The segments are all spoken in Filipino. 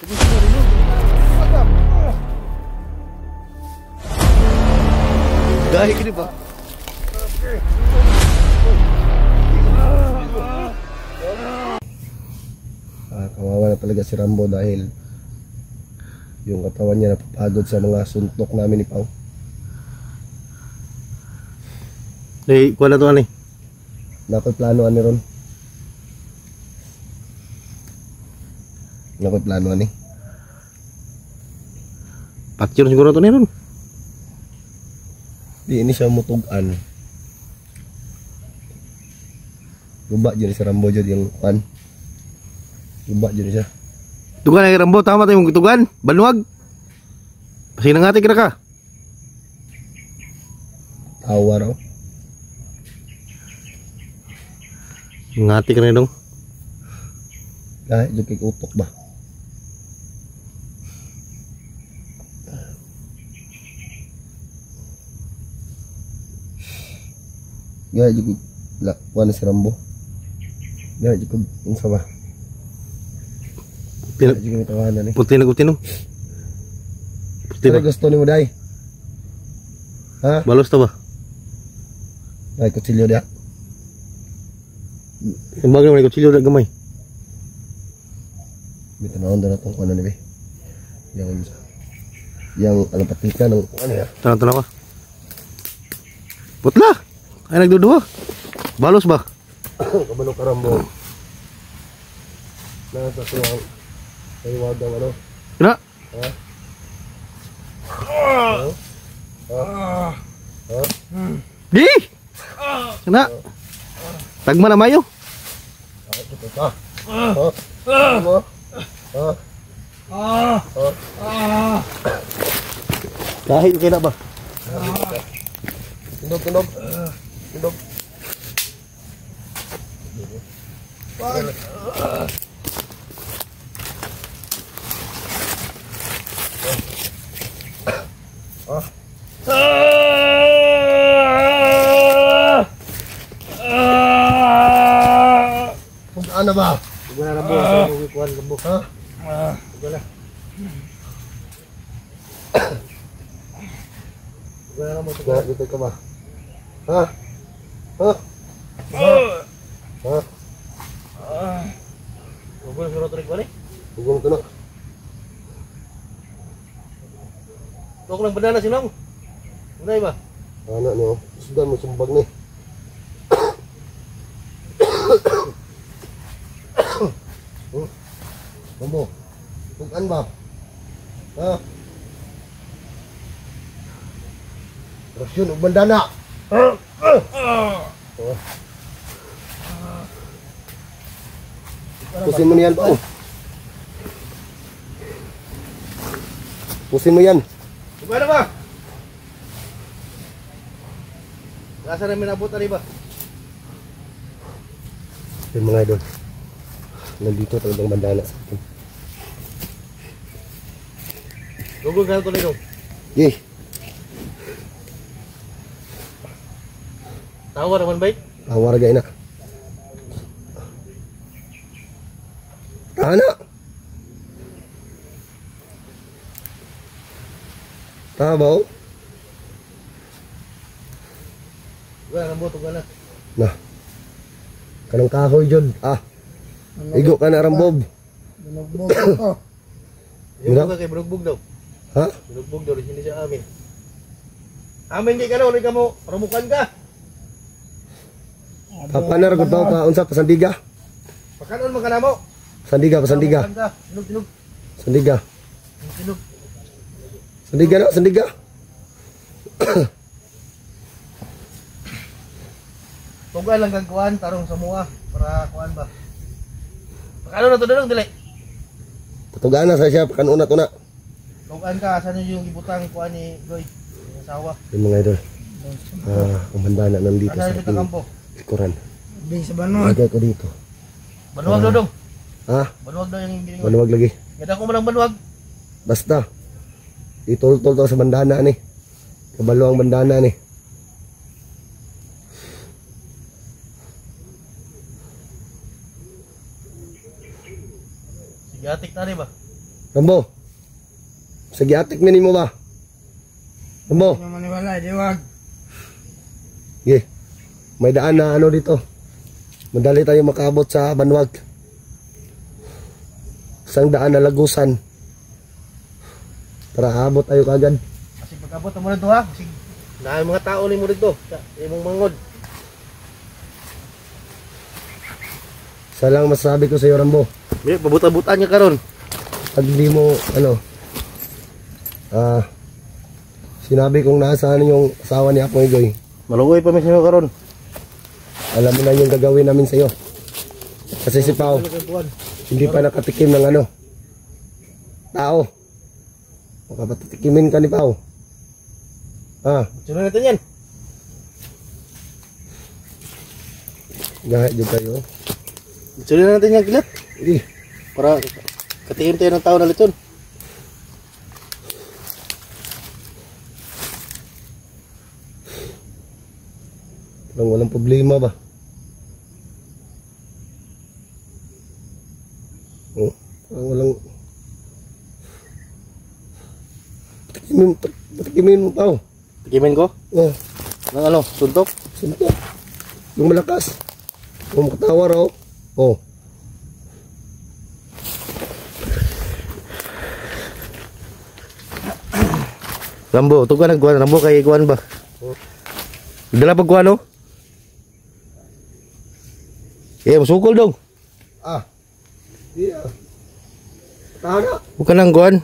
Dahil ini ba? Kawawa na talaga si Rambo dahil yung katawan niya napapagod sa mga suntok namin ni Pao. Kuha na ito ani. Nakoy plano ani ron. Nakoy plano ani. Picture siguro ito ni ron. Di ini siya mutugan. Luba dyan si Rambo dyan yung pan. Luba dyan siya. Tugan ay Rambo, tama tayo mong tugan. Banuag. Pasinangati ka na ka. Tawa raw. Ngati ka na dong. Kahit yung kikutok ba? Gaya juga kuan si Rambo. Gaya juga unsa ba? Gaya juga tawanan ni. Puti na no. Puti Pero ba? gusto ni mo dai. Ha? Balos to ba? Ay kutsilyo dia. Yung bagay mo kutsilyo na gamay. Bitanawon na tong kuan ni be. Yang alam patikan ng ano ya? Tanaw ka. Putla. Ay nagduduha. Balos ba? Kabalo ka Rambo. Nasa tuwang ay wagang ano? Kina? Ha? Di! Kina? Tagma na mayo. Kahit kina ba? Tundog. Ano ba? Guna na po, kuan gambo. Ha? Guna. Guna na mo to. Dito ka ba? Ha? Guna surat rik balik. Bugong to na. Tok lang banana sinong. Unay ba? Ano no? Sudan mo sumbag ni. Rambo. Tugan ba? Ha? Rasyon ug bandana. Pusin mo niyan, Pao. Pusin mo yan. Guna ba? Nasa namin nabot ani ba? Yung mga idol. Nandito talagang bandana sa akin. Gugol ka na to nito. Yeh. Tawa naman ba? Awar gay na. Ana. Tabaw. Guna na mo to gana. Nah. Kanang kahoy jud. Igo ka na Rambob. Binugbog ko. Yung ka kay Brugbog daw. Ha? Brugbog daw hindi siya amin. Amin di ka daw, ka mo, ramukan ka. Papanar gud daw ka unsa pasandiga? Pakanon man ka na mo. Sandiga. Tinog. Sandiga. Tinog. Sandiga. Tugay lang kang kuan tarong sa mua para kuan ba. Pakanon na to dong dili. Patugana sa siya pakanuna to na. Tugan ka asan yung ibutang kuan ni Goy. Yung asawa. Yung mga idol. Ang bandana nandito Asa sa dito kampo? likuran. Di sa banon. Lagay ko dito. Banuwag daw dong. Ha? Banuwag daw yung giningon. Maluwag lagi. Ganda ko man ang banuwag. Basta. Itol-tol to sa bandana ni. Kabalo ang bandana ni. Sigatik na rin ba? Rambo. Sige, atik mini mo ba? Rambo. Hindi naman maniwala, di wag. Sige. May daan na ano dito. Madali tayo makaabot sa Banwag. Isang daan na lagusan. Para abot tayo kagad. Kasi pag-abot mo dito ha. Kasi dahil mga tao ni mo dito. Sa imong mangod. Isa lang masasabi ko sa iyo, Rambo. Di, pabuta-butaan niya karon. Pag di mo, sinabi kong nasaan yung asawa ni Apong Igoy, Maluoy pa mi sa karon. alam mo na yung gagawin namin sa iyo. Kasi si Pao, hindi pa nakatikim ng tao. Makapatikimin ka ni Pao. Sunod natin yan. Gahit dyan tayo. Sunod natin yan kilat. Hindi. Para katikim tayo ng tao na lechon. Parang walang problema ba? Parang walang... Patikimin mo, Pao. Tikimin ko? Oh, Ng ano? Suntok? suntok. Yung malakas. Kung makatawa raw. Oh. Rambo, ito ka nagkuhan. Rambo, kay kuhan ba? Dala pagkuhan, no? Masukol dong. Yeah. Tahan na. Huwag ka nang kuhan.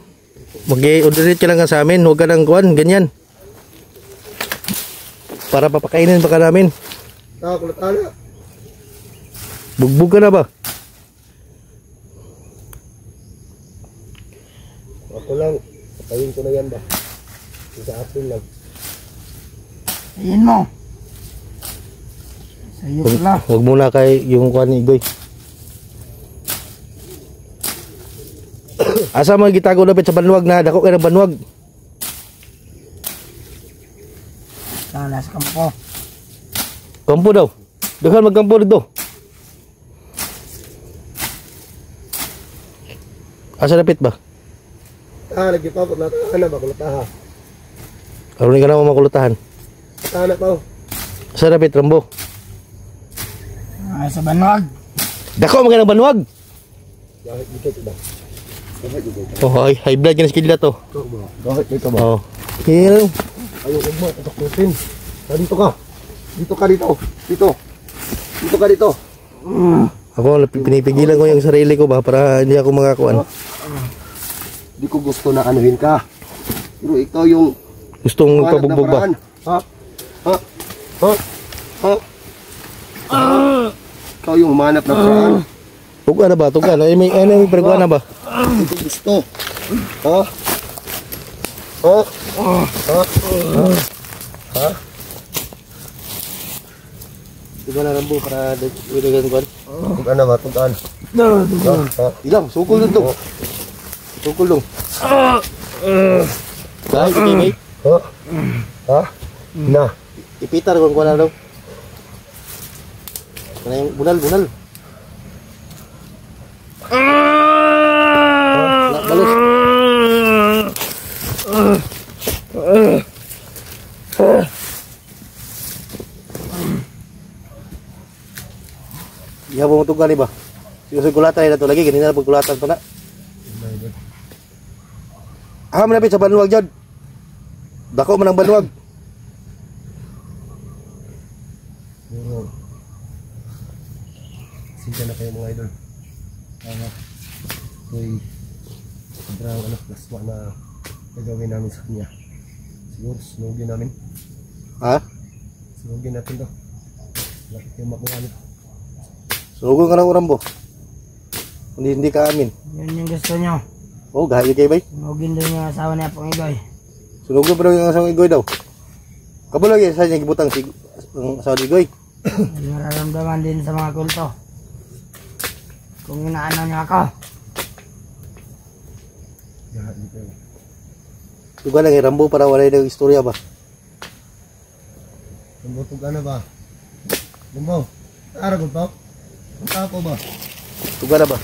Mag-i-order ka lang sa amin. Huwag ka nang kuhan. Ganyan. Para papakainin pa ka namin. Tahan na. Bugbog ka na ba? Ako lang. Patayin ko na yan ba? Sa atin lang. Sayin mo. Sayo pala. Huwag muna kay yung kuhan ni Igoy. Asa mga gitago dapat sa Banwag na dako kay ng Banwag. Sana sa kampo. Kampo daw. Daghan magkampo dito. Asa dapit ba? Nagkipapot na. Tahan na ba? Kulataha. Aron ka na makulutahan. Tahan na, Pao. Asa dapit Rambo? Ay, sa Banwag. Dako mga ng Banwag. Gahit dito ba? Gahit dito. Oh, high blood ka na sa kidlat to. Gahit dito ba? Oh. Hill. Ayaw ko mo. Tataklutin. Dito ka. Dito ka dito. Dito. Dito ka dito. Ako pinipigilan ko yung sarili ko ba para hindi ako makakuan. Di ko gusto na anuhin ka. Pero ikaw yung Gustong humanap ng pabugbog ba? paraan. Ha? Ha? Ha? Ha? Ikaw yung humanap ng paraan. Tuga na ba? Tuga na. May perguan na ba? Hindi ko gusto. Ha? Ha? Ha? Ha? Tuga na Rambo para dagdagan kuan. Tugaan na ba? Tugaan. Ha? Ilang, sukol dito. Sukol dong. Dahil ikingay. Ha? Ha? Na. Ipitar kung kuan na daw. Kana yung bunal. Balos. Iya mo tugal ba? Sigulatan na to lagi ganina na pagkulatan pa na. Ham na sa Banwag jud. Dako man ang Banwag. Sige na kayo mga idol. Uy, sobrang plasma na gagawin namin sa kanya. Siguro sunugin namin. Ha? Sunugin natin to. Lapit yung makuha nito. Sugol ka na Rambo. Hindi ka amin. Yun yung gusto nyo. Oh, gahayo kay bay. Sunugin din yung asawa niya Apong Igoy. Sunugol pa daw yung asang Igoy daw. Kabalo lagi sa niya gibutang si ang asawa ni Igoy. May nararamdaman din sa mga kulto. Kung inaano niya ako. Yahat dito. Tuga lang Rambo para wala yung istorya ba. Tumbutog ka na ba? Lumbo, taara ko to? Tapo ba? Tuga na ba?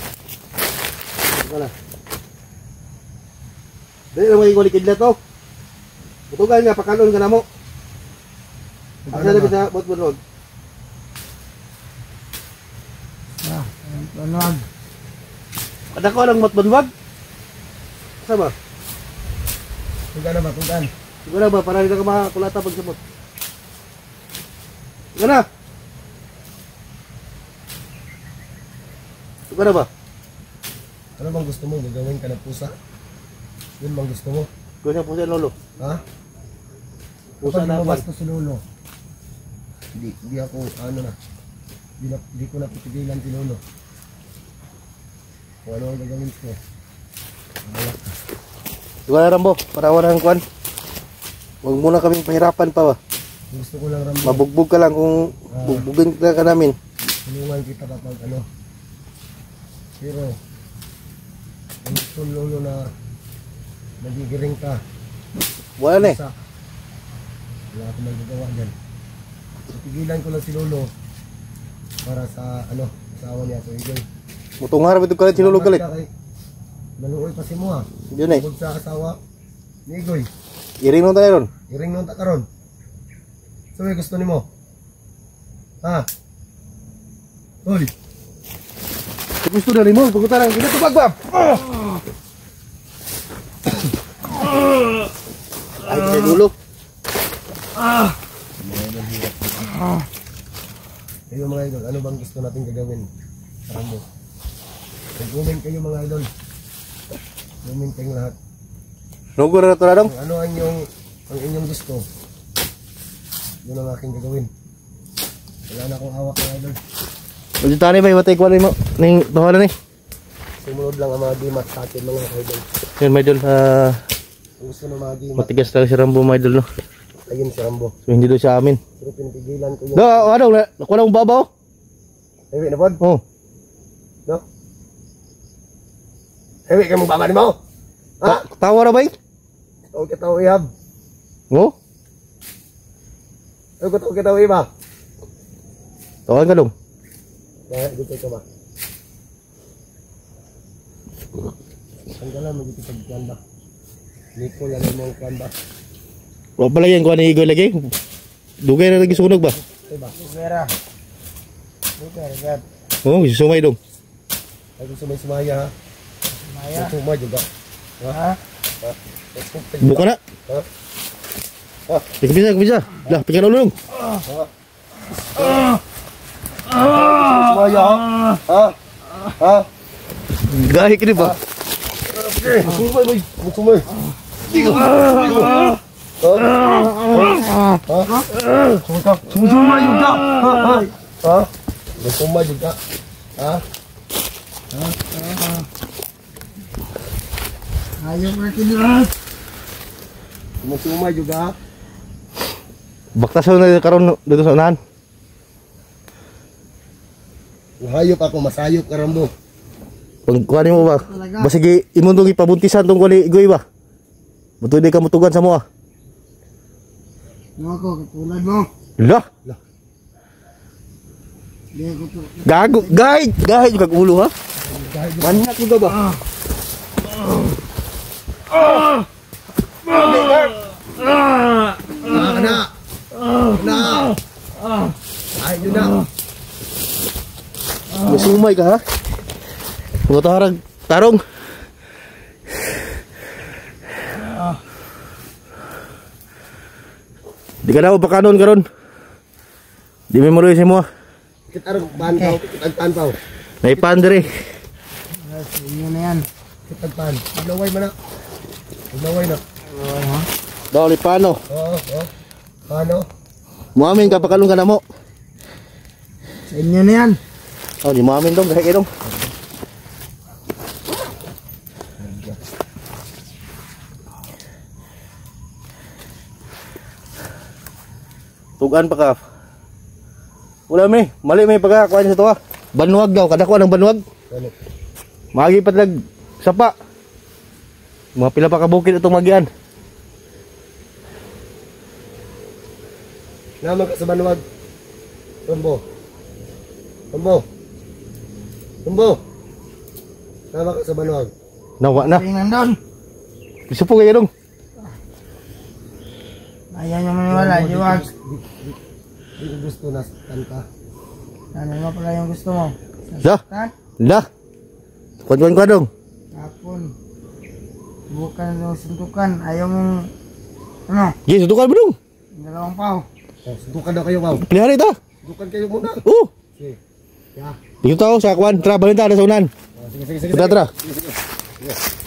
Tuga na. Dali lang maging kulikid na to. Butugan nga, pakalon ka na mo. Asa na bisa, bot road. Banwag. Kada ko lang matbanwag. Asa ba? Tugan na ba, tugan. Siguro ba, para hindi ka makakulata pag sabot. Siguro na. Siguro ba? Ano bang gusto mo? Gagawin ka ng pusa? Yun bang gusto mo? Gawin niya po siya, Lolo. Ha? Pusa Kapag na lumabas pan. ko si Lolo, di ako, ano na, di ko na pitigilan si Lolo. Kung ano ang gagawin ko. Malak ka. Siguro na, Rambo, para wala kang kuhan. Huwag muna kaming pahirapan pa ba. Gusto ko lang, Rambo. Mabugbog ka lang kung bugbugin ka namin. Tulungan kita kapag ano. Pero, ang gusto ng Lolo na nagigiring ka. Wala na eh. Pusa. Wala akong magagawa dyan. Pitigilan ko lang si Lolo para sa, ano, asawa niya, so Igoy. Mutungar ba ito kalit, sinulog kalit? Naluoy pa si mo ha. Yun eh. Tungkol sa asawa ni Igoy. Iring nung tayo ron. Iring nung takaron. So may gusto ni mo? Ha? Hoy! Gusto na rin mo, pagutan lang. Dito pagbab! Ay, may dulo. Kayo mga idol, ano bang gusto natin gagawin? Karamo. Mag-comment kayo mga idol. Comment kayong lahat. Nugo na ito na dong. Kung ano ang inyong gusto, yun ang aking gagawin. Wala na akong hawak mga idol. Medyo tani ba, iwatay ko rin mo. Ning tawanan eh. Sumunod lang ang mga dimat sa atin mga idol. Yun, may idol. Kung gusto ng mga dimat, Matigas talaga si Rambo, my idol, no? ayun si Rambo. So, hindi doon siya amin. Pero pinipigilan ko yung... No, ano, nakuha lang babaw? Hewe na pod? Oh. No? Hewe ka mong baba ni mo? Ha? Tawa na ba eh? Tawag ka tao ihab. Oh? Tawag ka tao iba. Tawagan ka dong. Kaya, dito ka ba? Ang gala, magkikipagkuhan ba? Nicole, ano mo ang kuhan ba? Wala pala yan, kuha ni Igoy lagi. Dugay na lagi sunog ba? Diba? Vera. Vera. Oh, sumay dong. Ay, gusto may sumaya ha? Maya. Sumay juga. Ha? Buka na. Ha? Kapisa. Lah, pikan ulo dong. Sumaya ha? Ha? Ha? Gahi ka ba? Sumay, boy. Sumay. Sumay juga. Ha? Sumay juga. Ha? Ayaw na kinilat. Sumay juga. Baktasan na karon dito sa unahan. Hayop ako, masayop ka Rambo. Pag kuha mo ba? Basigi imong tong ipabuntisan tong kuha ni Igoy ba? Buto di ka mutugan sa mo ah. Ano ako, katulad mo. Lah, Di ako to. gago, gahi juga ulo ha. Manyak juga ba? Kena. Ay, yun na. May sumay ka ha? Mga tarong. Di ka na pakanon karon. Di may maluwi si mo. Kita rin panpaw, panpaw. Naipan diri. Yes, inyo na yan. Kita pan. Maglaway man na. Maglaway na. Ha? Dawli pano. Oo, oo. Paano? Muamin ka pakalong ka na mo. Sa inyo na yan. Oh, di muamin dong, gahi dong. Tugan pa ka. Wala may, mali may pagkakuan sa tuwa. Banwag daw, kada ko ng banwag. Ano? Magi pa lag sapa. Mga pila pa ka bukid itong magian. Naman ka sa banwag. Rambo. Rambo. Rambo. Naman ka sa banwag. Nawa na. Tingnan doon. Gusto po kayo dong. Ayaw niya maniwala, Jiwag. Hindi ko gusto na kanta. Ano nga pala yung gusto mo? Da. Sasaktan? Da. Kuan dong. Hapon. Bukan yung suntukan. Ayaw mong... Ano? Gis, suntukan mo dong. Dalawang pao. Oh, suntukan daw kayo, Pao. Pilihari ta. Suntukan kayo muna. Oo. Sige. Yeah. Dito tao sa kuan. Tara, balita na sa unan. Oh, sige. Tara. Sige.